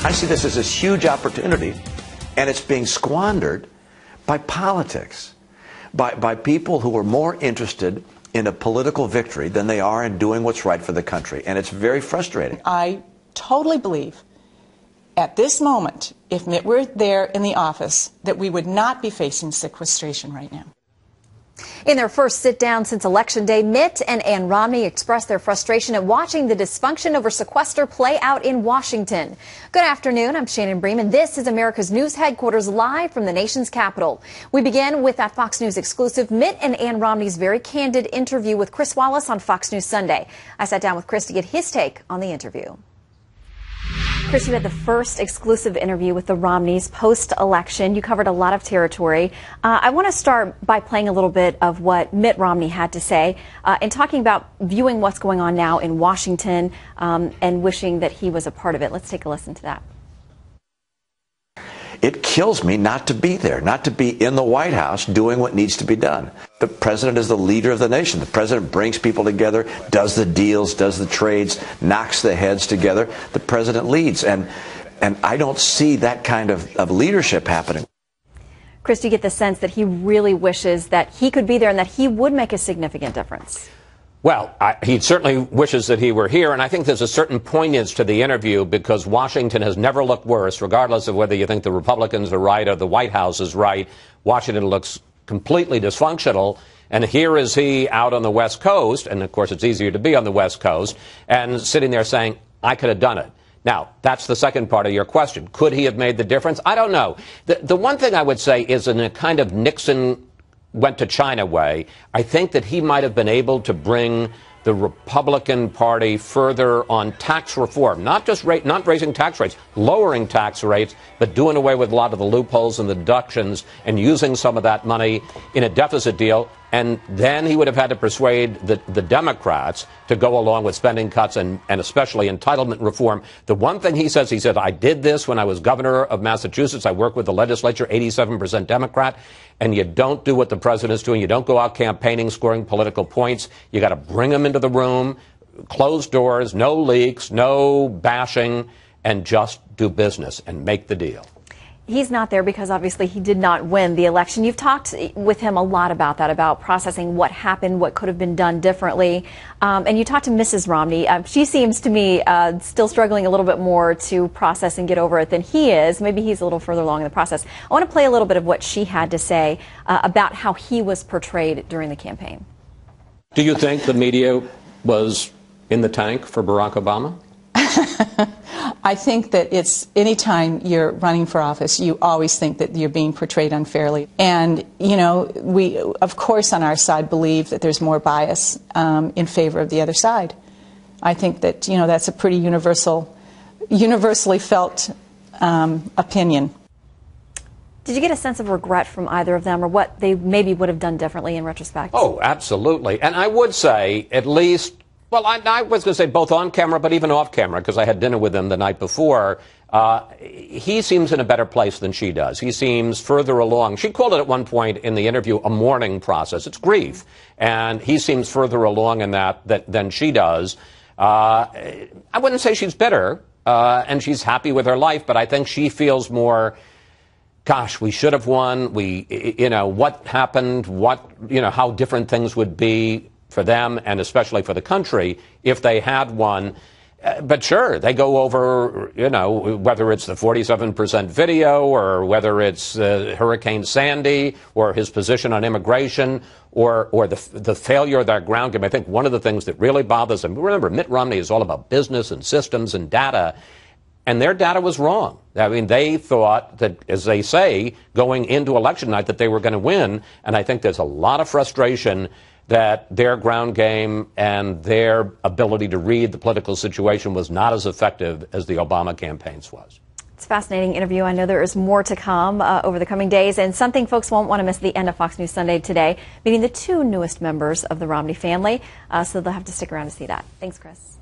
I see this as this huge opportunity, and it's being squandered by politics, by people who are more interested in a political victory than they are in doing what's right for the country. And it's very frustrating. I totally believe at this moment, if Mitt were there in the office, that we would not be facing sequestration right now. In their first sit-down since Election Day, Mitt and Ann Romney expressed their frustration at watching the dysfunction over sequester play out in Washington. Good afternoon. I'm Shannon Bream, this is America's News Headquarters live from the nation's capital. We begin with that Fox News exclusive, Mitt and Ann Romney's very candid interview with Chris Wallace on Fox News Sunday. I sat down with Chris to get his take on the interview. Chris, you had the first exclusive interview with the Romneys post-election. You covered a lot of territory. I want to start by playing a little bit of what Mitt Romney had to say and talking about viewing what's going on now in Washington and wishing that he was a part of it. Let's take a listen to that. It kills me not to be there, not to be in the White House doing what needs to be done. The president is the leader of the nation. The president brings people together, does the deals, does the trades, knocks the heads together. The president leads. And I don't see that kind of leadership happening. Chris, do you get the sense that he really wishes that he could be there and that he would make a significant difference? Well, he certainly wishes that he were here, and I think there's a certain poignance to the interview because Washington has never looked worse, regardless of whether you think the Republicans are right or the White House is right. Washington looks completely dysfunctional, and here is he out on the West Coast, and of course it's easier to be on the West Coast, and sitting there saying, I could have done it. Now, that's the second part of your question. Could he have made the difference? I don't know. The one thing I would say is in a kind of Nixon went to China way, I think that he might have been able to bring the Republican Party further on tax reform, not just not raising tax rates, lowering tax rates, but doing away with a lot of the loopholes and the deductions and using some of that money in a deficit deal. And then he would have had to persuade the Democrats to go along with spending cuts and especially entitlement reform. The one thing he said, I did this when I was governor of Massachusetts. I worked with the legislature, 87% Democrat. And you don't do what the president's doing. You don't go out campaigning, scoring political points. You got to bring them into the room, closed doors, no leaks, no bashing, and just do business and make the deal. He's not there because obviously he did not win the election. You've talked with him a lot about that, about processing what happened, what could have been done differently. And you talked to Mrs. Romney. She seems to me still struggling a little bit more to process and get over it than he is. Maybe he's a little further along in the process. I want to play a little bit of what she had to say about how he was portrayed during the campaign. Do you think the media was in the tank for Barack Obama? I think that it's anytime you're running for office, you always think that you're being portrayed unfairly. And, you know, we, of course, on our side believe that there's more bias in favor of the other side. I think that, you know, that's a pretty universally felt opinion. Did you get a sense of regret from either of them or what they maybe would have done differently in retrospect? Oh, absolutely. And I would say at least, well, I was going to say both on camera, but even off camera, because I had dinner with him the night before. He seems in a better place than she does. He seems further along. She called it at one point in the interview a mourning process. It's grief. And he seems further along in that than she does. I wouldn't say she's bitter, and she's happy with her life, but I think she feels more, gosh, we should have won. What happened, how different things would be for them and especially for the country if they had won. But sure, they go over, whether it's the 47% video or whether it's Hurricane Sandy or his position on immigration or the failure of their ground game. I think one of the things that really bothers them, remember, Mitt Romney is all about business and systems and data, and their data was wrong. I mean, they thought that, as they say, going into election night that they were going to win, and I think there's a lot of frustration that their ground game and their ability to read the political situation was not as effective as the Obama campaign's was. It's a fascinating interview. I know there is more to come over the coming days, and something folks won't want to miss at the end of Fox News Sunday today, meeting the two newest members of the Romney family, so they'll have to stick around to see that. Thanks, Chris.